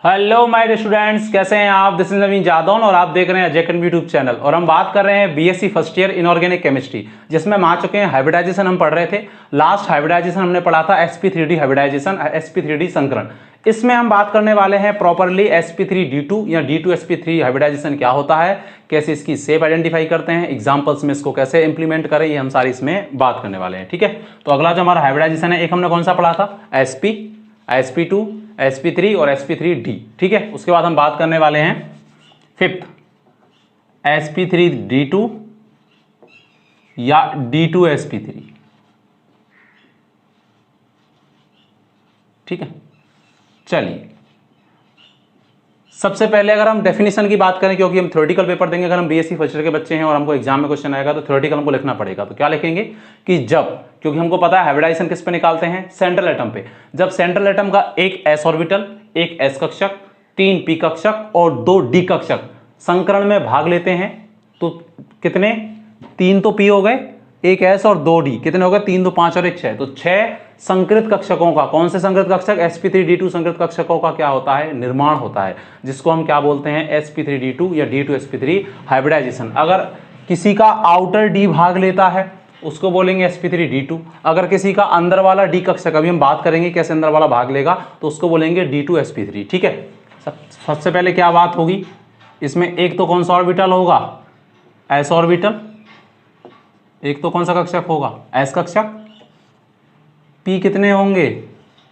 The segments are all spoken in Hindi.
हेलो माय स्टूडेंट्स, कैसे हैं आप। दिस इज नवीन जादौन और आप देख रहे हैं जेकन यूट्यूब चैनल। और हम बात कर रहे हैं BSc first year inorganic chemistry, जिसमें हम आ चुके हैं हाइब्रिडाइजेशन हम पढ़ रहे थे। लास्ट हाइब्रिडाइजेशन हमने पढ़ा था sp3d हाइब्रिडाइजेशन, sp3d संकरण। इसमें हम बात करने वाले हैं प्रॉपरली sp3d2 या d2sp3 हाइब्रिडाइजेशन क्या होता है, कैसे इसकी शेप आइडेंटिफाई करते हैं, एग्जांपल्स में इसको कैसे इंप्लीमेंट करें, ये हम सारी इसमें बात करने वाले हैं। ठीक है, तो अगला जो हमारा हाइब्रिडाइजेशन है, एक हमने कौन सा पढ़ा था, sp2, sp3 और sp3d। ठीक है, उसके बाद हम बात करने वाले हैं फिफ्थ sp3d2 या d2sp3। ठीक है, चलिए सबसे पहले अगर हम डेफिनेशन की बात करें, क्योंकि हम थ्योरेटिकल पेपर देंगे, अगर हम बीएससी फर्स्ट ईयर के बच्चे हैं और हमको एग्जाम में क्वेश्चन आएगा तो थ्योरेटिकल हमको लिखना पड़ेगा। तो क्या लिखेंगे कि जब, क्योंकि हमको पता है हाइब्रिडाइजेशन किस पे निकालते हैं, सेंट्रल एटम पे। जब सेंट्रल एटम का एक s ऑर्बिटल, एक s कक्षक, 3 p कक्षक और 2 d कक्षक संकरण में भाग लेते हैं, तो कितने, 3 तो p हो गए, एक s और 2 d, कितने हो गए, 3 2 5 और 1 6, तो 6 संकृत कक्षकों का, कौन से संकृत कक्षक, sp3d2 संकृत कक्षकों का क्या होता है, निर्माण होता है, जिसको हम क्या बोलते हैं, sp3d2 या d2sp3 हाइब्रिडाइजेशन। अगर किसी का आउटर d भाग लेता है उसको बोलेंगे sp3d2। अगर किसी का अंदर वाला d कक्षक, अभी हम बात करेंगे कैसे अंदर वाला भाग लेगा, तो उसको बोलेंगे d2sp3। ठीक है, सबसे पहले क्या बात होगी, इसमें एक तो कौन सा ऑर्बिटल होगा, s ऑर्बिटल, एक तो कौन सा कक्षक होगा, s कक्षक, p कितने होंगे,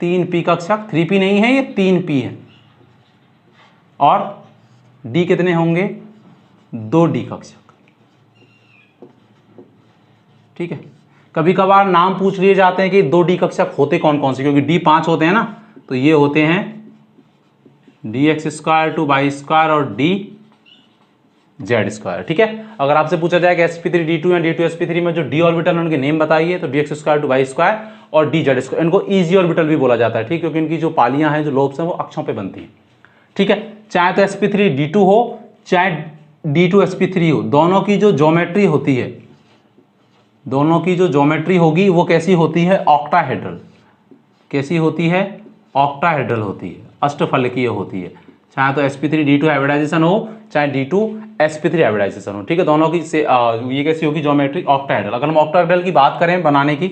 3 p कक्षक, 3p नहीं है ये, 3p है, और d कितने होंगे, 2 d कक्षक। ठीक है, कभी कभार नाम पूछ लिए जाते हैं कि 2 d कक्षक होते कौन कौन से, क्योंकि d 5 होते हैं ना, तो ये होते हैं dx² 2y² और dz²। ठीक है, अगर आपसे पूछा जाए कि sp3d2 या d2sp3 में जो d ऑर्बिटल उनके नेम बताइए, तो dx² 2y² और dz²। इनको इजी ऑर्बिटल भी बोला जाता है, ठीक, क्योंकि इनकी जो पालियां हैं, जो लोब्स हैं, वो अक्षों पे बनती हैं। ठीक है, चाहे तो sp3d2 हो चाहे d2sp3 हो, दोनों की जो ज्योमेट्री होती है, दोनों की जो ज्योमेट्री होगी वो कैसी होती है, ऑक्टाहेड्रल। कैसी होती है, ऑक्टाहेड्रल होती है, अष्टफलकीय होती है। चाहे तो sp3d2 हाइब्रिडाइजेशन हो चाहे d2sp3 हाइब्रिडाइजेशन हो। ठीक है, दोनों की से ये कैसी होगी, ज्योमेट्री ऑक्टाहेड्रल। अगर हम ऑक्टाहेड्रल की बात करें बनाने की,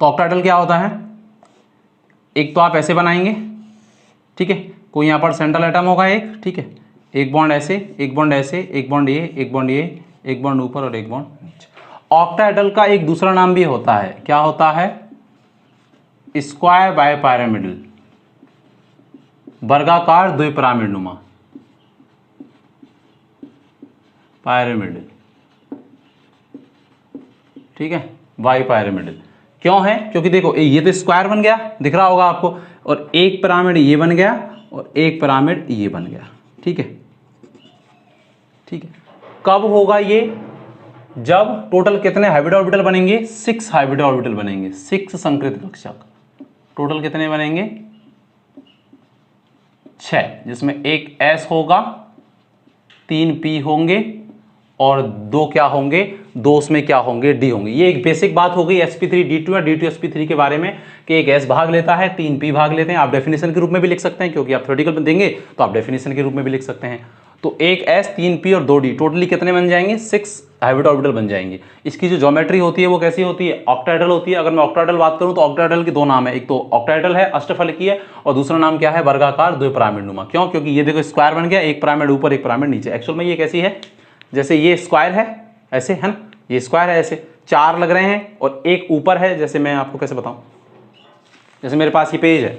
तो ऑक्टाहेड्रल क्या होता है, एक तो आप ऐसे बनाएंगे, ठीक है, कोई यहाँ पर सेंट्रल एटम होगा एक, ठीक है, एक बॉन्ड ऐसे, एक बॉन्ड ऐसे, एक बॉन्ड ये, एक बॉन्ड ये, एक बॉन्ड ऊपर और एक बॉन्ड नीचे। ऑक्टाहेड्रल का एक दूसरा नाम भी होता है, क्या होता है, स्क्वायर बाइपिरामिडल, वर्गाकार द्विपिरामिडनुमा पिरामिडल। ठीक है, बाइपिरामिडल क्यों है, क्योंकि देखो ये तो स्क्वायर बन गया, दिख रहा होगा आपको, और एक पिरामिड ये बन गया और एक पिरामिड ये बन गया। ठीक है, ठीक है, कब होगा ये, जब टोटल कितने हाइब्रिड ऑर्बिटल बनेंगे, 6 हाइब्रिड ऑर्बिटल बनेंगे, 6 संकृत कक्षक। टोटल कितने बनेंगे, 6, जिसमें एक s होगा, 3 p होंगे और 2 क्या होंगे, 2 उसमें क्या होंगे, d होंगे। ये एक बेसिक बात हो गई sp3d2 या d2sp3 के बारे में, कि एक s भाग लेता है, 3 p भाग लेते हैं। आप डेफिनेशन के रूप में भी लिख सकते हैं, क्योंकि आप थ्योरेटिकल में देंगे तो आप डेफिनेशन के रूप में भी लिख सकते हैं। तो एक s, 3 p और 2 d, टोटली कितने बन जाएंगे, 6 हाइब्रिड ऑर्बिटल बन जाएंगे। इसकी जो ज्योमेट्री होती है वो कैसी होती है, ऑक्टाहेड्रल होती है। अगर मैं ऑक्टाहेड्रल बात करूं तो ऑक्टाहेड्रल के 2 नाम है, एक तो ऑक्टाहेड्रल है अष्टफलकीय और दूसरा नाम क्या है, वर्गाकार द्विपिरामिडनुमा। क्यों, क्योंकि ये देखो स्क्वायर बन गया, एक पिरामिड ऊपर एक पिरामिड नीचे। एक्चुअल में ये कैसी है, जैसे ये स्क्वायर है ऐसे, है ना, ये स्क्वायर है ऐसे, 4 लग रहे हैं और एक ऊपर है। जैसे मैं आपको कैसे बताऊं, जैसे मेरे पास ये पेज है,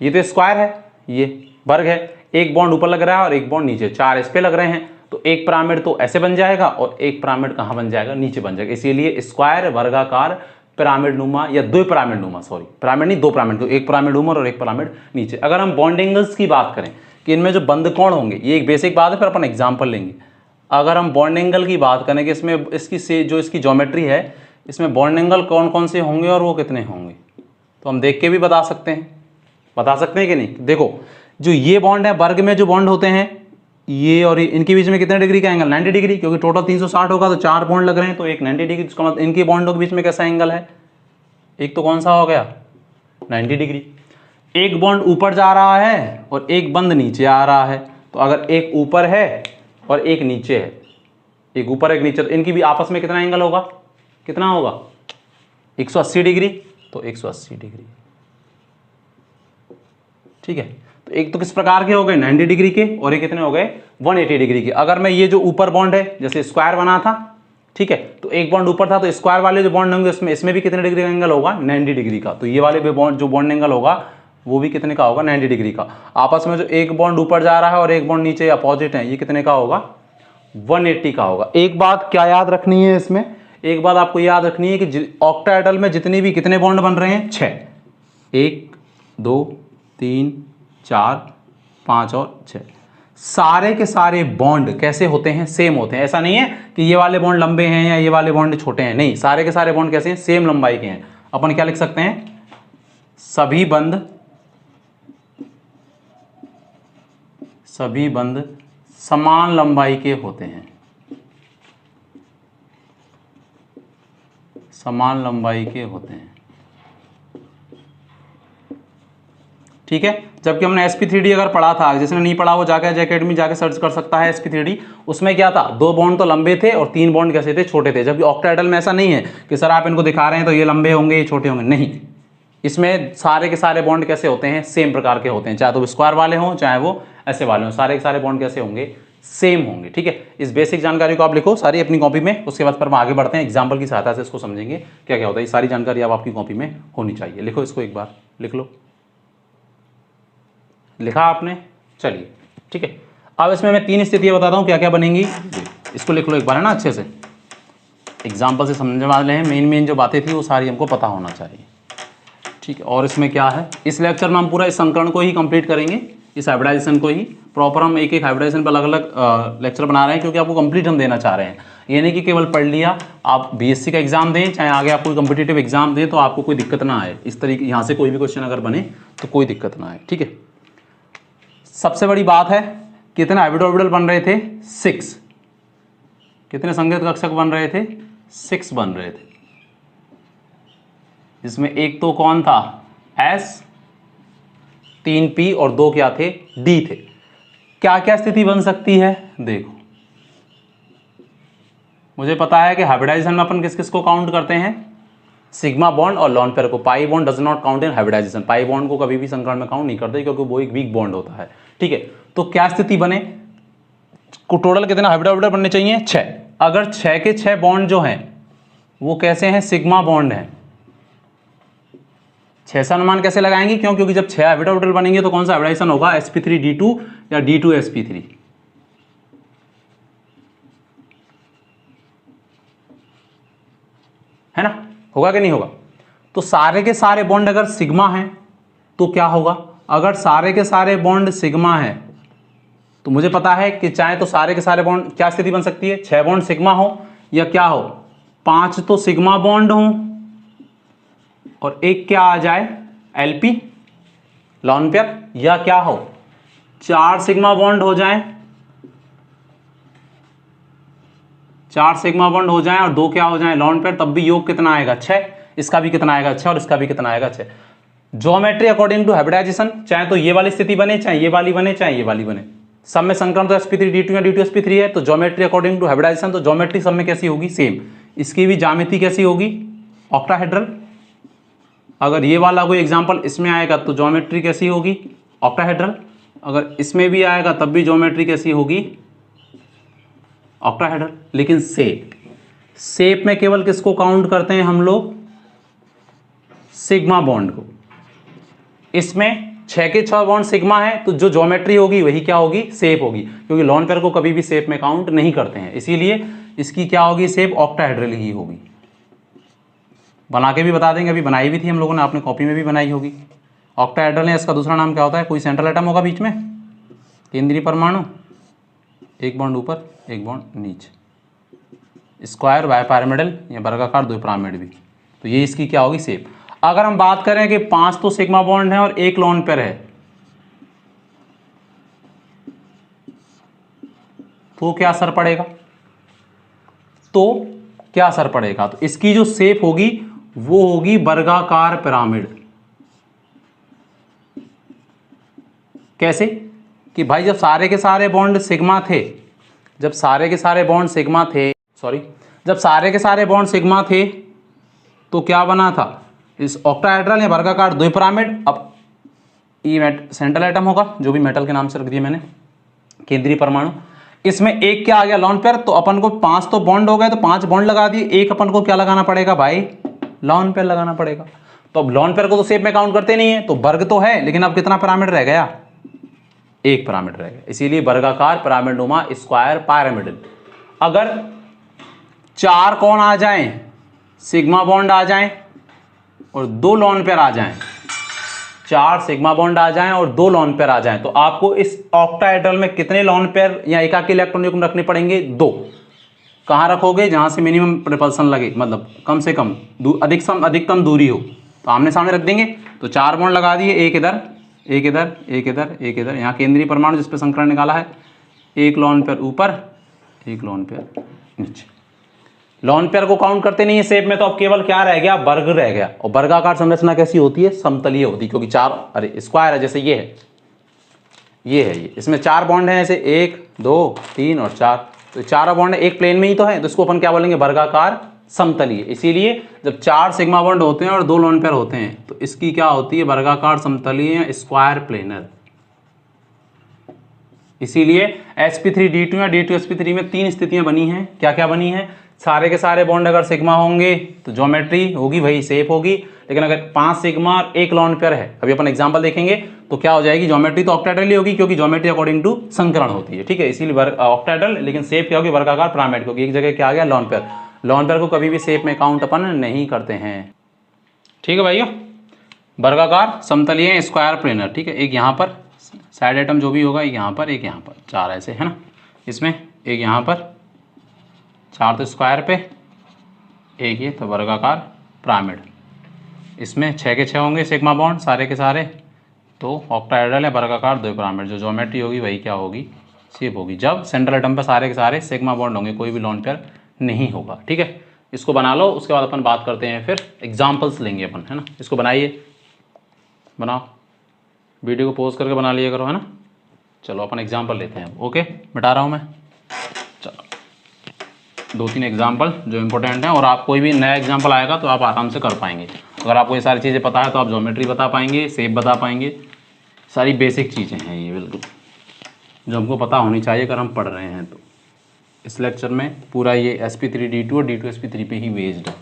ये तो स्क्वायर है, ये वर्ग है, एक बॉन्ड ऊपर लग रहा है और एक बॉन्ड नीचे, 4 इस पे लग रहे हैं, तो एक पिरामिड तो ऐसे बन जाएगा और एक पिरामिड कहाँ बन जाएगा, नीचे बन जाएगा। इसीलिए स्क्वायर, वर्गाकार, पिरामिडनुमा या द्विपिरामिडनुमा, सॉरी पिरामिड नहीं, 2 पिरामिड, तो एक पिरामिड ऊपर और एक पिरामिड नीचे। अगर हम बॉन्ड एंगल्स की बात करें कि इनमें जो बंद कोण होंगे, ये एक बेसिक बात है, फिर अपन एग्जाम्पल लेंगे। अगर हम बॉन्ड एंगल की बात करें कि इसमें इसकी ज्योमेट्री है, इसमें बॉन्ड एंगल कौन कौन से होंगे और वो कितने होंगे, तो हम देख के भी बता सकते हैं कि नहीं। देखो जो ये बॉन्ड है, वर्ग में जो बॉन्ड होते हैं ये और इनके बीच में कितने डिग्री का एंगल, 90 डिग्री, क्योंकि टोटल 360 होगा तो 4 बॉन्ड लग रहे हैं, तो एक 90 डिग्री। इसका मतलब इनके बॉन्डों के बीच में कैसा एंगल है, एक तो कौन सा हो गया, 90 डिग्री। एक बॉन्ड ऊपर जा रहा है और एक बंद नीचे आ रहा है। तो अगर एक ऊपर है और एक नीचे है, एक ऊपर एक नीचे, तो इनकी भी आपस में कितना एंगल होगा, कितना होगा 180 डिग्री। तो 180 डिग्री, ठीक है। तो एक तो किस प्रकार के हो गए 90 डिग्री के, और ये कितने हो गए 180 डिग्री के। अगर मैं ये जो ऊपर बॉन्ड है जैसे स्क्वायर बना था, ठीक है, तो एक बॉन्ड ऊपर था, तो स्क्वायर वाले जो बॉन्ड होंगे उसमें इसमें भी कितने डिग्री का एंगल होगा 90 डिग्री का। तो ये वाले भी बॉन्ड जो बॉन्ड एंगल होगा वो भी कितने का होगा 90 डिग्री का। आपस में जो एक बॉन्ड ऊपर जा रहा है और एक बॉन्ड नीचे अपोजिट है, ये कितने का होगा 180 का होगा। एक बात क्या याद रखनी है इसमें, एक बात आपको याद रखनी है कि ऑक्टाहेड्रल में जितनी भी कितने बॉन्ड बन रहे हैं 6, 1 2 3 4 5 और 6, सारे के सारे बॉन्ड कैसे होते हैं सेम होते हैं। ऐसा नहीं है कि ये वाले बॉन्ड लंबे हैं या ये वाले बॉन्ड छोटे हैं, नहीं, सारे के सारे बॉन्ड कैसे हैं सेम लंबाई के हैं। अपन क्या लिख सकते हैं, सभी बंद समान लंबाई के होते हैं, समान लंबाई के होते हैं, ठीक है। जबकि हमने sp3d अगर पढ़ा था, जिसने नहीं पढ़ा वो जाकर अकेडमी जाके सर्च कर सकता है sp3d। उसमें क्या था, 2 बॉन्ड तो लंबे थे और 3 बॉन्ड कैसे थे, छोटे थे। जबकि ऑक्टाहेड्रल में ऐसा नहीं है कि सर आप इनको दिखा रहे हैं तो ये लंबे होंगे ये छोटे होंगे, नहीं, इसमें सारे के सारे बॉन्ड कैसे होते हैं सेम प्रकार के होते हैं, चाहे तो स्क्वायर वाले हों चाहे वो ऐसे वाले हों, सारे के सारे बॉन्ड कैसे होंगे सेम होंगे, ठीक है। इस बेसिक जानकारी को आप लिखो सारी अपनी कॉपी में, उसके बाद पर हम आगे बढ़ते हैं, एग्जाम्पल की सहायता से इसको समझेंगे क्या क्या होता है। ये सारी जानकारी अब आपकी कॉपी में होनी चाहिए। लिखो इसको एक बार, लिख लो, लिखा आपने, चलिए ठीक है। अब इसमें मैं 3 स्थितियां बताता हूं क्या क्या बनेंगी, इसको लिख लो एक बार है ना, अच्छे से एग्जाम्पल से समझने वाले हैं। मेन जो बातें थी वो सारी हमको पता होना चाहिए, ठीक है। और इसमें क्या है, इस लेक्चर में हम पूरा इस संकरण को ही कंप्लीट करेंगे, इस हाइब्रिडाइजेशन को ही प्रॉपर। हम एक एक हाइब्रिडाइजेशन पर अलग अलग लेक्चर बना रहे हैं क्योंकि आपको कंप्लीट हम देना चाह रहे हैं। ये नहीं कि केवल पढ़ लिया, आप बीएससी का एग्जाम दें चाहे आगे आप कोई कॉम्पिटिटिव एग्जाम दें तो आपको कोई दिक्कत ना आए। इस तरीके यहाँ से कोई भी क्वेश्चन अगर बने तो कोई दिक्कत ना आए, ठीक है। सबसे बड़ी बात है, कितने हाइब्रिड बन रहे थे 6, कितने संगत कक्षक बन रहे थे 6 बन रहे थे, जिसमें एक तो कौन था S, 3 P और 2 क्या थे D थे। क्या क्या स्थिति बन सकती है, देखो मुझे पता है कि हाइब्रिडाइजेशन में अपन किस किस को काउंट करते हैं, सिग्मा बॉन्ड और लॉन पेयर को। Pi bond does not count in hybridization, pi bond को कभी भी संकरण में काउंट नहीं करते क्योंकि वो एक वीक बॉन्ड होता है, ठीक है। तो क्या स्थिति बने, टोटल कितने हाइब्रिड बनने चाहिए 6। अगर 6 के 6 बॉन्ड जो हैं वो कैसे हैं सिग्मा बॉन्ड हैं, 6 से अनुमान कैसे लगाएंगे, क्यों, क्योंकि जब 6 हाइब्रिड बनेंगे तो कौन सा हाइब्रिडाइजेशन होगा sp3d2 या d2sp3, है ना, होगा कि नहीं होगा। तो सारे के सारे बॉन्ड अगर सिग्मा हैं तो क्या होगा, अगर सारे के सारे बॉन्ड सिग्मा हैं तो मुझे पता है कि चाहे तो सारे के सारे बॉन्ड क्या स्थिति बन सकती है, 6 बॉन्ड सिग्मा हो या क्या हो 5 तो सिग्मा बॉन्ड हो और एक क्या आ जाए एलपी लॉन पेयर, या क्या हो 4 सिग्मा बॉन्ड हो जाए, 4 सिग्मा बॉन्ड हो जाए और 2 क्या हो जाए लॉन पेयर, तब भी योग कितना आएगा 6, इसका भी कितना आएगा 6 और इसका भी कितना आएगा 6। ज्योमेट्री अकॉर्डिंग टू हाइब्रिडाइजेशन, चाहे तो ये वाली स्थिति बने चाहे ये वाली बने चाहे ये वाली बने, सब में संकरण तो sp3d2 या d2sp3 है, तो ज्योमेट्री अकॉर्डिंग टू हाइब्रिडाइजेशन, तो ज्योमेट्री सब में कैसी होगी सेम। इसकी भी ज्यामिति कैसी होगी ऑक्टाहेड्रल। अगर ये वाला कोई एग्जांपल इसमें आएगा तो ज्योमेट्री कैसी होगी ऑक्टाहेड्रल, अगर इसमें भी आएगा तब भी ज्योमेट्री कैसी होगी ऑक्टाहेड्रल। लेकिन शेप में केवल किसको काउंट करते हैं हम लोग, सिग्मा बॉन्ड को। इसमें 6 के 6 बॉन्ड सिग्मा है तो जो ज्योमेट्री होगी वही क्या होगी शेप होगी, क्योंकि लॉन पेयर को कभी भी शेप में काउंट नहीं करते हैं, इसीलिए इसकी क्या होगी शेप ऑक्टाहेड्रल ही होगी। बना के भी बता देंगे, अभी बनाई भी थी हम लोगों ने, आपने कॉपी में भी बनाई होगी। ऑक्टाहेड्रल है, इसका दूसरा नाम क्या होता है, कोई सेंट्रल एटम होगा बीच में, केंद्रीय परमाणु, एक बॉन्ड ऊपर एक बॉन्ड नीचे, स्क्वायर बायपिरामिडल या वर्गाकार द्विपिरामिड भी, तो ये इसकी क्या होगी शेप। अगर हम बात करें कि 5 तो सिग्मा बॉन्ड है और 1 लॉन पेयर है तो क्या असर पड़ेगा, तो क्या असर पड़ेगा, तो इसकी जो शेप होगी वो होगी वर्गाकार पिरामिड, कैसे कि भाई जब सारे के सारे बॉन्ड सिग्मा थे, जब सारे के सारे बॉन्ड सिग्मा थे, जब सारे के सारे बॉन्ड सिग्मा थे तो क्या बना था, इस ऑक्टाहेड्रल या वर्गाकार द्विपिरामिड। अब ये सेंट्रल एटम होगा, जो भी मेटल के नाम से रख दिया मैंने, केंद्रीय परमाणु। इसमें एक क्या आ गया, लॉन पेयर। तो अपन को 5 तो बॉन्ड हो गए, तो 5 बॉन्ड लगा दिए, एक अपन को क्या लगाना पड़ेगा भाई, लॉन पेयर लगाना पड़ेगा। तो अब लॉन पेयर को तो शेप में काउंट करते नहीं है, तो वर्ग तो है, लेकिन अब कितना पिरामिड रह गया, एक पिरामिड रह गया। इसीलिए वर्गाकार पिरामिडनुमा स्क्वायर पिरामिडल। अगर 4 कौन आ जाएं, सिग्मा बॉन्ड आ जाएं और 2 लॉन पेयर आ जाएं, 4 सिग्मा बॉन्ड आ जाएं और 2 लॉन पेयर आ जाएं, तो आपको इस ऑक्टाहेड्रल में कितने लॉन पेयर या एकाकी इलेक्ट्रॉन युग्म रखने पड़ेंगे, 2। कहां रखोगे, जहां से मिनिमम रिपल्सन लगे, मतलब कम से कम अधिकतम दूरी हो, तो आमने सामने रख देंगे। तो 4 बॉन्ड लगा दिए, एक इधर, एक इधर, एक इधर, एक इधर। यहाँ केंद्रीय परमाणु जिस पे संकरण निकाला है, एक लॉन पेयर ऊपर, एक लॉन पेयर नीचे। लॉन पेयर को काउंट करते नहीं है शेप में, तो अब केवल क्या रह गया, वर्ग रह गया। और वर्गाकार संरचना कैसी होती है, समतलीय होती है, क्योंकि 4 स्क्वायर है, जैसे ये है, ये है, ये इसमें 4 बॉन्ड है, ऐसे 1 2 3 और 4, तो 4 बॉन्ड एक प्लेन में ही तो है, तो इसको अपन क्या बोलेंगे, वर्गाकार समतलीय। इसीलिए जब 4 सिग्मा बॉन्ड होते हैं और 2 लॉन पेयर होते हैं, तो इसकी क्या होती है, वर्गाकार समतलीय या स्क्वायर प्लेनर। इसीलिए sp3d2 या d2sp3 में 3 स्थितियां बनी हैं। क्या क्या बनी हैं, सारे के सारे बॉन्ड अगर सिग्मा होंगे तो ज्योमेट्री होगी वही शेप होगी, लेकिन अगर 5 सिग्मा और 1 लॉन पेयर है, अभी अपन एग्जांपल देखेंगे, तो क्या हो जाएगी, ज्योमेट्री तो ऑक्टाहेड्रल ही होगी, क्योंकि ज्योमेट्री अकॉर्डिंग टू संकरण होती है, ठीक है। इसीलिए ऑक्टाहेड्रल, लेकिन शेप क्या होगी, वर्गाकार पिरामिड, क्योंकि एक जगह क्या आ गया, लॉन पेयर। लॉन पेयर को कभी भी शेप में काउंट अपन नहीं करते हैं, ठीक है भाइयों। वर्गाकार समतलीय स्क्वायर प्लेनर, ठीक है। एक यहाँ पर साइड आइटम जो भी होगा, एक यहाँ पर, एक यहाँ पर, 4 ऐसे है ना, इसमें एक यहाँ पर, 4 तो स्क्वायर पे, एक ये तो वर्गाकार पिरामिड। इसमें 6 के 6 होंगे सिग्मा बॉन्ड सारे के सारे, तो ऑक्टाहेड्रल है वर्गाकार द्विपिरामिड। जो ज्योमेट्री होगी वही क्या होगी, शेप होगी, जब सेंट्रल एटम पर सारे के सारे सिग्मा बॉन्ड होंगे, कोई भी लॉन पेयर नहीं होगा, ठीक है। इसको बना लो, उसके बाद अपन बात करते हैं, फिर एग्जाम्पल्स लेंगे अपन, है ना। इसको बनाइए, बनाओ, वीडियो को पॉज करके बना लिया करो, है ना। चलो अपन एग्जाम्पल लेते हैं, ओके, मिटा रहा हूँ मैं। चलो 2-3 एग्जाम्पल जो इंपॉर्टेंट हैं, और आप कोई भी नया एग्जाम्पल आएगा तो आप आराम से कर पाएंगे। अगर आपको ये सारी चीज़ें पता है तो आप ज्योमेट्री बता पाएंगे, शेप बता पाएंगे, सारी बेसिक चीज़ें हैं ये, बिल्कुल जो हमको पता होनी चाहिए अगर हम पढ़ रहे हैं तो। इस लेक्चर में पूरा ये sp3d2 और d2sp3 पे ही बेस्ड है।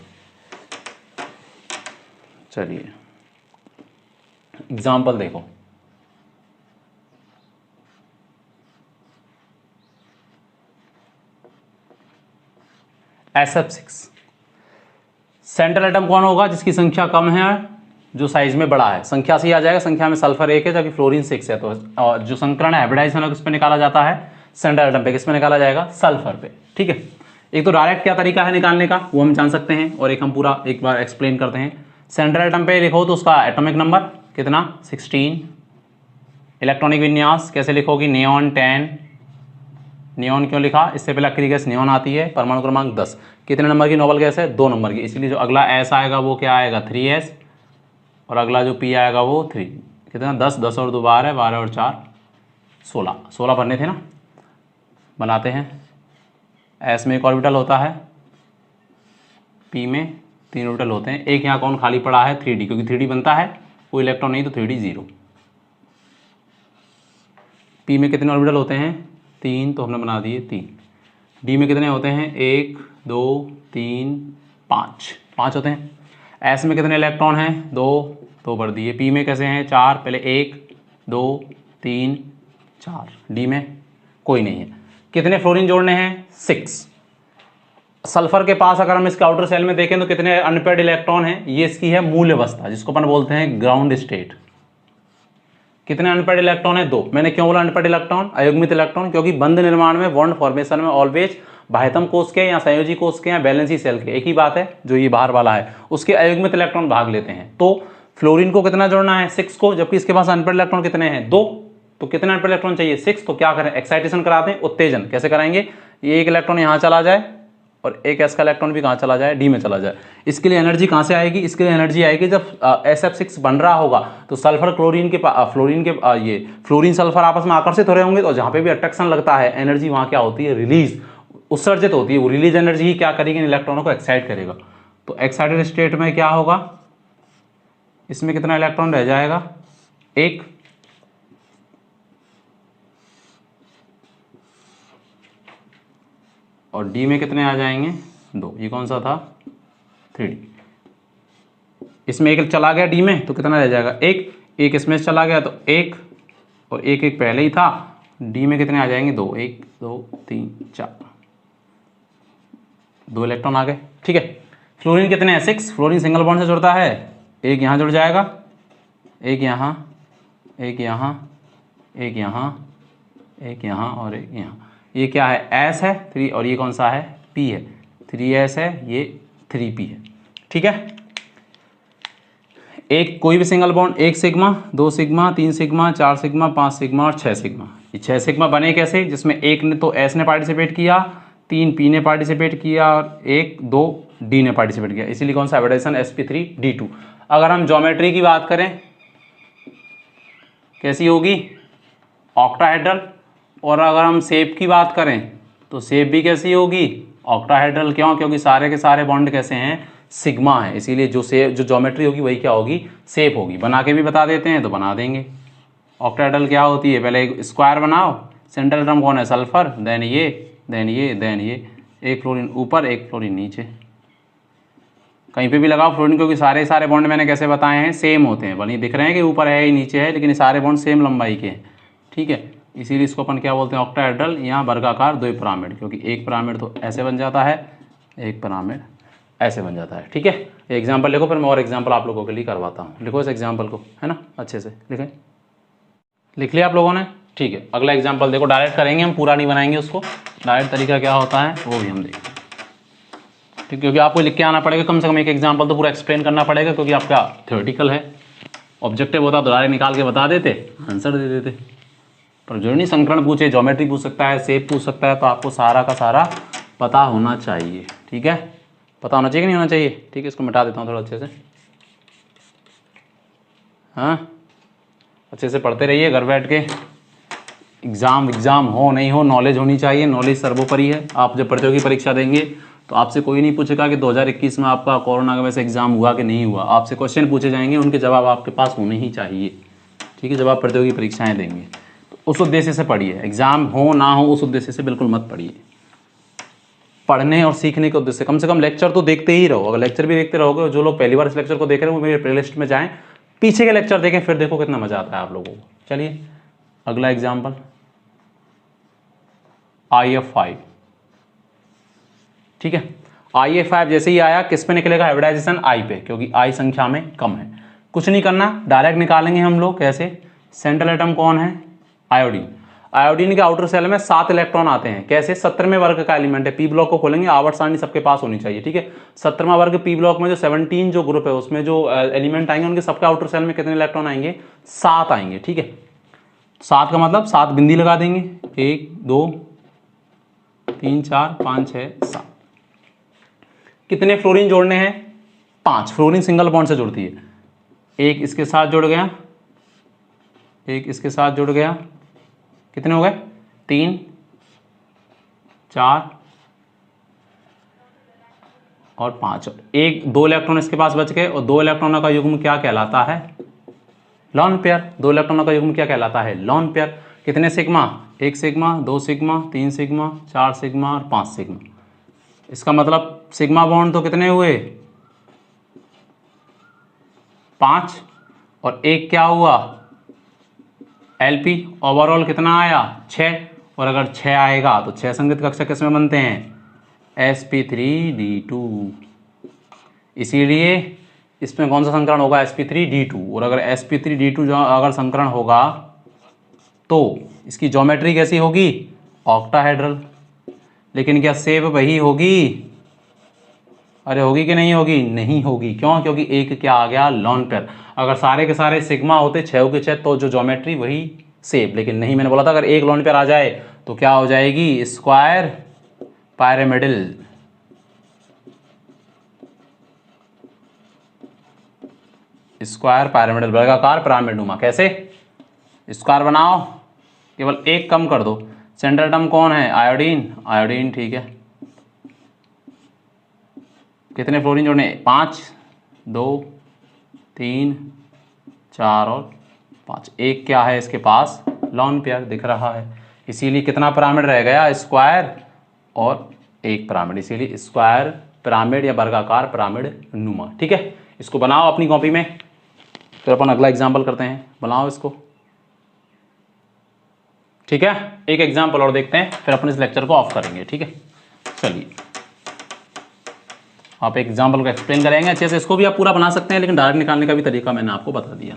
चलिए एग्जाम्पल देखो, SF6 सेंट्रल एटम कौन होगा, जिसकी संख्या कम है, जो साइज में बड़ा है। संख्या से ही आ जाएगा, संख्या में सल्फर 1 है जबकि फ्लोरीन 6 है। तो जो संकरण है हाइब्रिडाइजेशन किस पे निकाला जाता है, सेंट्रल एटम पे। किस पे निकाला जाएगा, सल्फर पे, ठीक है। एक तो डायरेक्ट क्या तरीका है निकालने का, वो हम जान सकते हैं, और एक हम पूरा एक बार एक्सप्लेन करते हैं। सेंट्रल एटम पे लिखो तो उसका एटॉमिक नंबर कितना, 16। इलेक्ट्रॉनिक विन्यास कैसे लिखोगी, नियॉन 10। नियॉन क्यों लिखा, इससे पहले आखिरी गैस नियॉन आती है। परमाणु क्रमांक 10। कितने नंबर की नोबल गैस है, 2 नंबर की, इसलिए जो अगला S आएगा वो क्या आएगा, 3S, और अगला जो P आएगा वो 3। कितना, 10, 10 और 2 12, 12 और 4 16। 16 भरने थे ना, बनाते हैं। S में एक ऑर्बिटल होता है, P में 3 ऑर्बिटल होते हैं। एक यहाँ कौन खाली पड़ा है, 3D, क्योंकि 3D बनता है, कोई इलेक्ट्रॉन नहीं तो 3D 0। P में कितने ऑर्बिटल होते हैं, 3, तो हमने बना दिए 3। D में कितने होते हैं, 1 2 3 5 होते हैं। S में कितने इलेक्ट्रॉन हैं, 2, तो भर दिए। P में कैसे हैं, 4, पहले 1 2 3 4। D में कोई नहीं है। कितने फ्लोरीन जोड़ने हैं, 6। सल्फर के पास अगर हम इसके आउटर सेल में देखें तो कितने अनपेयर्ड इलेक्ट्रॉन हैं, ये इसकी है मूल अवस्था, जिसको अपन बोलते हैं ग्राउंड स्टेट। कितने अनपेयर्ड इलेक्ट्रॉन है, 2। मैंने क्यों बोला अनपेयर्ड इलेक्ट्रॉन, अयुग्मित इलेक्ट्रॉन, क्योंकि बंध निर्माण में, बॉन्ड फॉर्मेशन में ऑलवेज बाह्यतम कोष के या संयोजी कोष के या बैलेंसी सेल के, एक ही बात है, जो ये बाहर वाला है उसके अयुग्मित इलेक्ट्रॉन भाग लेते हैं। तो फ्लोरीन को कितना जोड़ना है, 6 को, जबकि इसके पास अनपेयर्ड इलेक्ट्रॉन कितने हैं, 2। तो कितने अनपेयर्ड इलेक्ट्रॉन चाहिए, 6। तो क्या करें, एक्साइटेशन कराते हैं, उत्तेजन। कैसे कराएंगे, ये एक इलेक्ट्रॉन यहाँ चला जाए, और एक s का इलेक्ट्रॉन भी कहाँ चला जाए, d में चला जाए। इसके लिए एनर्जी कहाँ से आएगी, इसके लिए एनर्जी आएगी जब SF6 बन रहा होगा तो सल्फर क्लोरीन के फ्लोरीन के ये फ्लोरीन सल्फर आपस में आकर्षित हो रहे होंगे, तो जहाँ पे भी अट्रैक्शन लगता है एनर्जी वहाँ क्या होती है, रिलीज, उत्सर्जित होती है। वो रिलीज एनर्जी ही क्या करेगी, इन इलेक्ट्रॉनों को एक्साइट करेगा। तो एक्साइटेड स्टेट में क्या होगा, इसमें कितना इलेक्ट्रॉन रह जाएगा, एक, और डी में कितने आ जाएंगे, 2। ये कौन सा था, 3D। इसमें एक चला गया डी में तो कितना रह जाएगा, एक इसमें चला गया तो एक, और एक पहले ही था। डी में कितने आ जाएंगे, 2, 1 2 3 4, 2 इलेक्ट्रॉन आ गए। ठीक है, फ्लोरीन कितने हैं, 6। फ्लोरीन सिंगल बॉन्ड से जुड़ता है, एक यहाँ जुड़ जाएगा, एक यहाँ, एक यहाँ, एक यहाँ, एक यहाँ और एक यहाँ। ये क्या है, S है 3, और ये कौन सा है, P है। 3S है, ये 3P है। ठीक है, एक कोई भी single bond, 1 sigma, 2 sigma, 3 sigma, 4 sigma, 5 sigma और 6 सिग्मा। ये 6 सिग्मा बने कैसे, जिसमें एक ने तो S ने पार्टिसिपेट किया, 3 P ने पार्टिसिपेट किया और 1 2 D ने पार्टिसिपेट किया, इसीलिए कौन सा हाइब्रिडाइजेशन sp3d2। अगर हम ज्योमेट्री की बात करें कैसी होगी, ऑक्टाहेड्रल। और अगर हम शेप की बात करें तो शेप भी कैसी होगी, ऑक्टाहेड्रल। क्यों, क्योंकि सारे के सारे बॉन्ड कैसे हैं, सिग्मा है, इसीलिए जो ज्योमेट्री होगी वही क्या होगी, शेप होगी। बना के भी बता देते हैं तो बना देंगे। ऑक्टाहेड्रल क्या होती है, पहले एक स्क्वायर बनाओ, सेंट्रल एटम कौन है, सल्फर, देन ये, देन ये, देन ये, एक फ्लोरीन ऊपर एक फ्लोरीन नीचे। कहीं पे भी लगाओ फ्लोरीन, क्योंकि सारे बॉन्ड मैंने कैसे बताए हैं, सेम होते हैं। भले दिख रहे हैं कि ऊपर है ही नीचे है, लेकिन सारे बॉन्ड सेम लंबाई के हैं। ठीक है, इसीलिए इसको अपन क्या बोलते हैं, ऑक्टाहेड्रल। यहाँ वर्गाकार 2 पिरामिड, क्योंकि एक पिरामिड तो ऐसे बन जाता है, एक पिरामिड ऐसे बन जाता है। ठीक है, एग्जाम्पल लिखो, फिर मैं और एग्जाम्पल आप लोगों के लिए करवाता हूँ। लिखो इस एग्जाम्पल को, है ना, अच्छे से लिखें। लिख लिया आप लोगों ने, ठीक है। अगला एग्जाम्पल देखो, डायरेक्ट करेंगे हम, पूरा नहीं बनाएंगे उसको। डायरेक्ट तरीका क्या होता है वो भी हम देखेंगे, ठीक, क्योंकि आपको लिख के आना पड़ेगा, कम से कम एक एग्जाम्पल तो पूरा एक्सप्लेन करना पड़ेगा, क्योंकि आपका थ्योरेटिकल है। ऑब्जेक्टिव होता तो डायरेक्ट निकाल के बता देते, आंसर दे देते। पर जो नहीं संकरण पूछे, ज्योमेट्री पूछ सकता है, शेप पूछ सकता है, तो आपको सारा का सारा पता होना चाहिए। ठीक है, पता होना चाहिए कि नहीं होना चाहिए। ठीक है, इसको मिटा देता हूँ थोड़ा अच्छे से। हाँ, अच्छे से पढ़ते रहिए घर बैठ के। एग्ज़ाम हो नहीं हो, नॉलेज होनी चाहिए, नॉलेज सर्वोपरि है। आप जब प्रतियोगी परीक्षा देंगे तो आपसे कोई नहीं पूछेगा कि 2021 में आपका कोरोना का वैसे एग्ज़ाम हुआ कि नहीं हुआ। आपसे क्वेश्चन पूछे जाएंगे, उनके जवाब आपके पास होने ही चाहिए। ठीक है, जब आप प्रतियोगी परीक्षाएं देंगे तो उस उद्देश्य से पढ़िए। एग्ज़ाम हो ना हो, उस उद्देश्य से बिल्कुल मत पढ़िए। पढ़ने और सीखने के उद्देश्य से कम लेक्चर तो देखते ही रहो। अगर लेक्चर भी देखते रहोगे, जो लोग पहली बार इस लेक्चर को देख रहे हैं वो मेरे प्लेलिस्ट में जाएँ, पीछे के लेक्चर देखें, फिर देखो कितना मज़ा आता है आप लोगों को। चलिए अगला एग्जाम्पल, IF5। ठीक है, IF5 जैसे ही आया, किस पे निकलेगा, हाइब्रिडाइजेशन I पे, क्योंकि I संख्या में कम है। कुछ नहीं करना, डायरेक्ट निकालेंगे हम लोग। कैसे, सेंट्रल एटम कौन है, आयोडीन। आयोडीन के आउटर सेल में 7 इलेक्ट्रॉन आते हैं। कैसे, 17वें वर्ग का एलिमेंट है। P ब्लॉक को खोलेंगे, आवर्त सारणी सबके पास होनी चाहिए। ठीक है, 17वां वर्ग P ब्लॉक में जो 17 जो ग्रुप है, उसमें जो एलिमेंट आएंगे, उनके सबके आउटर सेल में कितने इलेक्ट्रॉन आएंगे, 7 आएंगे। ठीक है, 7 का मतलब 7 बिंदी लगा देंगे, 1 2 3 4 5 6 7। कितने फ्लोरीन जोड़ने हैं, 5। फ्लोरीन सिंगल बॉन्ड से जुड़ती है। एक इसके साथ जुड़ गया, एक इसके साथ जुड़ गया, कितने हो गए, 3 4 और 5। एक 2 इलेक्ट्रॉन इसके पास बच गए, और 2 इलेक्ट्रॉनों का युग्म क्या कहलाता है, लॉन पेयर। 2 इलेक्ट्रॉनों का युग्म क्या कहलाता है, लॉन पेयर। कितने sigma, 1 sigma, 2 sigma, 3 sigma, 4 sigma और 5 सिग्मा। इसका मतलब सिग्मा बॉन्ड तो कितने हुए, 5, और एक क्या हुआ, LP। ओवरऑल कितना आया, 6। और अगर 6 आएगा तो 6 संगत कक्षक किसमें बनते हैं, sp3d2। इसीलिए इसमें कौन सा संकरण होगा, sp3d2। और अगर sp3d2 जो अगर संकरण होगा तो इसकी ज्योमेट्री कैसी होगी, ऑक्टाहेड्रल। लेकिन क्या शेप वही होगी, अरे होगी कि नहीं होगी, नहीं होगी। क्यों, क्योंकि एक क्या आ गया, लॉन पेयर। अगर सारे के सारे सिग्मा होते, 6 के 6, तो जो ज्योमेट्री वही शेप, लेकिन नहीं। मैंने बोला था अगर एक लॉन पेयर आ जाए तो क्या हो जाएगी, स्क्वायर पायरामिडल। स्क्वायर पिरामिडल, वर्गाकार पिरामिड नुमा। कैसे? स्क्वायर बनाओ, केवल एक कम कर दो। सेंट्रल एटम कौन है? आयोडीन, आयोडीन ठीक है। कितने फ्लोरीन जोड़ने? 5, 2, 3, 4 और 5। एक क्या है इसके पास? लॉन पेयर दिख रहा है, इसीलिए कितना पिरामिड रह गया? स्क्वायर और एक पिरामिड, इसीलिए स्क्वायर पिरामिड या वर्गाकार पिरामिड नुमा। ठीक है, इसको बनाओ अपनी कॉपी में, फिर अपन अगला एग्जाम्पल करते हैं। बनाओ इसको, ठीक है। एक एग्जाम्पल और देखते हैं, फिर अपन इस लेक्चर को ऑफ करेंगे। ठीक है, चलिए आप एक एग्जाम्पल को एक्सप्लेन करेंगे अच्छे से। इसको भी आप पूरा बना सकते हैं, लेकिन डायरेक्ट निकालने का भी तरीका मैंने आपको बता दिया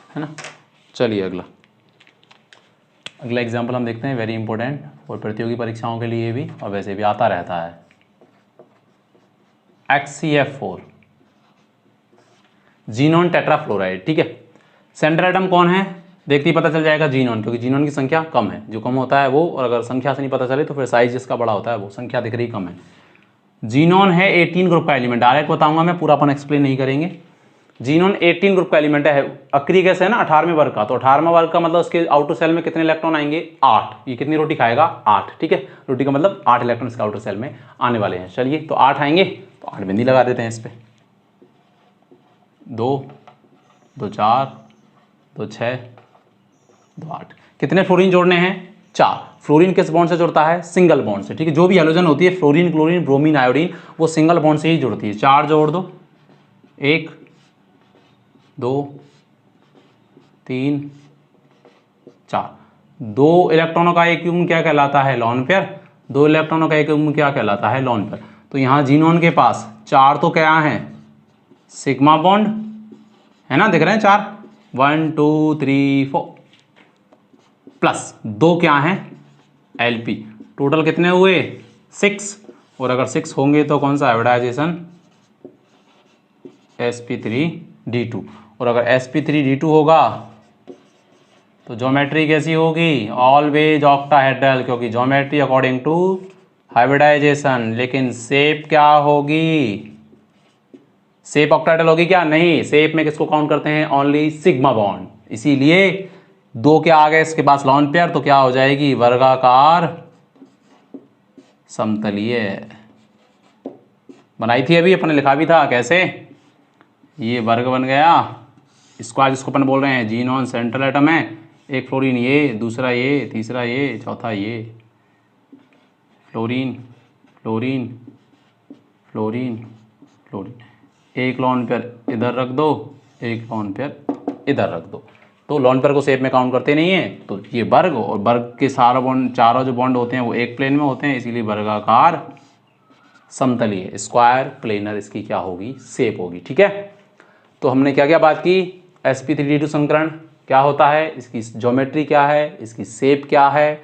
है ना। चलिए अगला एग्जाम्पल हम देखते हैं, वेरी इंपॉर्टेंट और प्रतियोगी परीक्षाओं के लिए भी, और वैसे भी आता रहता है। HCF4 xenon tetrafluoride. ठीक है, सेंट्रल एटम कौन है? देखते ही पता चल जाएगा जीनोन, क्योंकि जीनोन की संख्या कम है। जो कम होता है वो, और अगर संख्या से नहीं पता चले तो फिर साइज जिसका बड़ा होता है वो, संख्या दिख रही कम है। जीनोन है 18 ग्रुप का एलिमेंट, डायरेक्ट बताऊंगा मैं, पूरा अपन एक्सप्लेन नहीं करेंगे। जीनोन 18 ग्रुप का एलिमेंट है। अक्री गैस है ना 18वें वर्ग का, तो 18वां वर्ग का मतलब उसके आउटर सेल में कितने इलेक्ट्रॉन आएंगे? 8। ये कितनी रोटी खाएगा? 8। ठीक है, रोटी का मतलब 8 इलेक्ट्रॉन इसके आउटर सेल में आने वाले हैं। चलिए, तो 8 आएंगे, तो 8 बिंदी लगा देते हैं इस पे। 2, 2 4, 2 6, 2 8। कितने फ्लोरीन जोड़ने हैं? 4। फ्लोरीन किस बॉन्ड से जुड़ता है? सिंगल बॉन्ड से। ठीक है, जो भी हैलोजन होती है, फ्लोरीन, क्लोरीन, ब्रोमीन, आयोडीन, वो सिंगल बॉन्ड से ही जुड़ती है। 4 जोड़ दो, 1, 2, 3, 4। 2 इलेक्ट्रॉनों का एक युग्म क्या कहलाता है? Lone pair. 2 इलेक्ट्रॉनों का एक युग्म क्या कहलाता है? Lone pair. तो यहाँ जीनोन के पास 4 तो क्या है? सिग्मा बॉन्ड है ना, दिख रहे हैं 4, 1 2 3 4, प्लस 2 क्या है? एलपी। टोटल कितने हुए? 6। और अगर 6 होंगे तो कौन सा हाइब्रिडाइजेशन? sp3d2। और अगर sp3d2 होगा तो ज्योमेट्री कैसी होगी? ऑलवेज ऑक्टाहेड्रल, क्योंकि ज्योमेट्री अकॉर्डिंग टू हाइब्रिडाइजेशन। लेकिन शेप क्या होगी? शेप ऑक्टाहेड्रल होगी क्या? नहीं, शेप में किसको काउंट करते हैं? Only sigma bond. इसीलिए 2 क्या आ गए इसके पास? लॉन पेयर, तो क्या हो जाएगी? वर्गाकार समतलीय। बनाई थी अभी अपने, लिखा भी था। कैसे? ये वर्ग बन गया, स्क्वायर जिसको अपन बोल रहे हैं। जीनोन सेंट्रल एटम है, एक फ्लोरीन ये, दूसरा ये, तीसरा ये, चौथा ये। Fluorine, fluorine, fluorine, fluorine. एक लॉन पेयर इधर रख दो, एक लॉन पेयर इधर रख दो। तो लॉन पेयर को शेप में काउंट करते नहीं है, तो ये वर्ग, और वर्ग के सारा बॉन्ड, चारों जो बॉन्ड होते हैं वो एक प्लेन में होते हैं, इसीलिए वर्गाकार समतलीय, स्क्वायर प्लेनर इसकी क्या होगी? शेप होगी। ठीक है, तो हमने क्या क्या बात की? sp3d2 संकरण क्या होता है, इसकी ज्योमेट्री क्या है, इसकी शेप क्या है,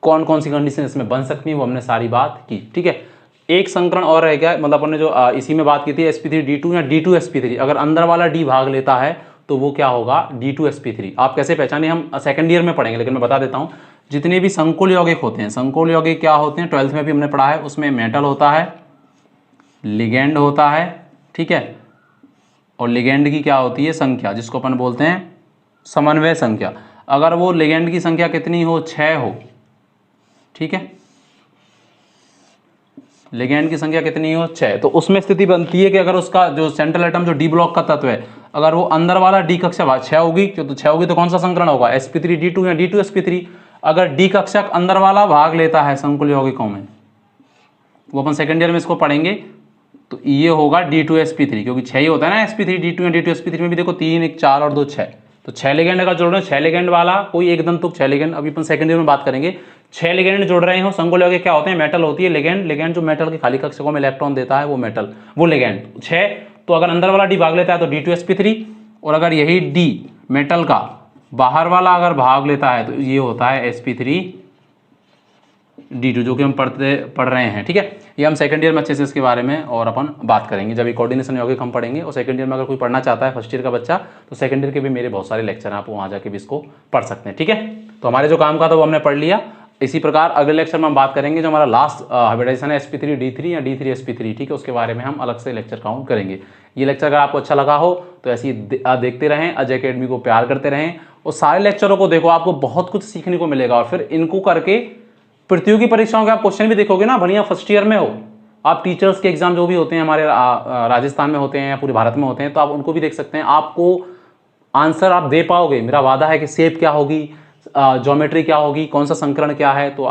कौन कौन सी कंडीशन इसमें बन सकती है, वो हमने सारी बात की। ठीक है, एक संकरण और रह गया, मतलब अपन ने जो इसी में बात की थी sp3d2 या d2sp3। अगर अंदर वाला d भाग लेता है तो वो क्या होगा? d2sp3। आप कैसे पहचाने? हम सेकंड ईयर में पढ़ेंगे, लेकिन मैं बता देता हूँ। जितने भी संकुल यौगिक होते हैं, संकुल यौगिक क्या होते हैं? 12th में भी हमने पढ़ा है। उसमें मेटल होता है, लिगेंड होता है, ठीक है, और लिगेंड की क्या होती है? संख्या, जिसको अपन बोलते हैं समन्वय संख्या। अगर वो लिगेंड की संख्या कितनी हो? 6 हो। ठीक है, लिगेंड की संख्या कितनी हो? 6। तो उसमें स्थिति बनती है कि अगर उसका जो सेंट्रल एटम जो डी ब्लॉक का तत्व है, अगर वो अंदर वाला डी कक्षक 6 होगी, तो 6 होगी तो कौन सा संकरण होगा? sp3d2 या d2sp3। अगर डी कक्षक अंदर वाला भाग लेता है संकुल यौगिकों में, वो अपन सेकंड ईयर में इसको पढ़ेंगे, तो ये होगा d2sp3, क्योंकि 6 ही होता है ना sp3d2 या d2sp3 में भी। देखो 3 1 4 और 2 6, तो 6 लिगेंड अगर जोड़ रहे हो, 6 लिगेंड वाला कोई एक दंतुक 6 लिगेंड, अभी अपन सेकंड ईयर में बात करेंगे। 6 लिगेंड जोड़ रहे हो, संकुल यौगिक क्या होते हैं? मेटल होती है लिगेंड। लिगेंड जो मेटल के खाली कक्षकों में इलेक्ट्रॉन देता है वो मेटल, वो लिगेंड 6। तो अगर अंदर वाला डी भाग लेता है तो d2sp3, और अगर यही डी मेटल का बाहर वाला अगर भाग लेता है तो ये होता है sp3d2, जो कि हम पढ़ रहे हैं। ठीक है, ये हम सेकंड ईयर में अच्छे से इसके बारे में और अपन बात करेंगे, जब ये कोऑर्डिनेशन यौगिक हम पढ़ेंगे। और सेकंड ईयर में अगर कोई पढ़ना चाहता है, फर्स्ट ईयर का बच्चा, तो सेकंड ईयर के भी मेरे बहुत सारे लेक्चर हैं, आप वहाँ जाके भी इसको पढ़ सकते हैं। ठीक है, तो हमारे जो काम का था वो हमने पढ़ लिया। इसी प्रकार अगले लेक्चर में हम बात करेंगे जो हमारा लास्ट हाइब्रिडाइजेशन है sp3 d3 या d3 sp3, ठीक है, उसके बारे में हम अलग से लेक्चर काउंट करेंगे। ये लेक्चर अगर आपको अच्छा लगा हो तो ऐसे ही देखते रहें, अजय अकेडमी को प्यार करते रहें और सारे लेक्चरों को देखो, आपको बहुत कुछ सीखने को मिलेगा। और फिर इनको करके प्रतियोगी परीक्षाओं के आप क्वेश्चन भी देखोगे ना, बढ़िया फर्स्ट ईयर में हो आप, टीचर्स के एग्जाम जो भी होते हैं हमारे राजस्थान में होते हैं या पूरे भारत में होते हैं, तो आप उनको भी देख सकते हैं, आपको आंसर आप दे पाओगे। मेरा वादा है कि शेप क्या होगी, ज्योमेट्री क्या होगी, कौन सा संकरण क्या है। तो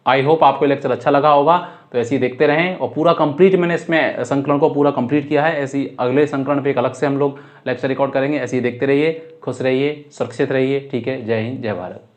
आई होप आपको लेक्चर अच्छा लगा होगा। तो ऐसे ही देखते रहें और पूरा कंप्लीट मैंने इसमें संकलन को पूरा कंप्लीट किया है। ऐसे ही अगले संकलन पे एक अलग से हम लोग लेक्चर रिकॉर्ड करेंगे। ऐसे ही देखते रहिए, खुश रहिए, सुरक्षित रहिए, ठीक है। जय हिंद, जय भारत।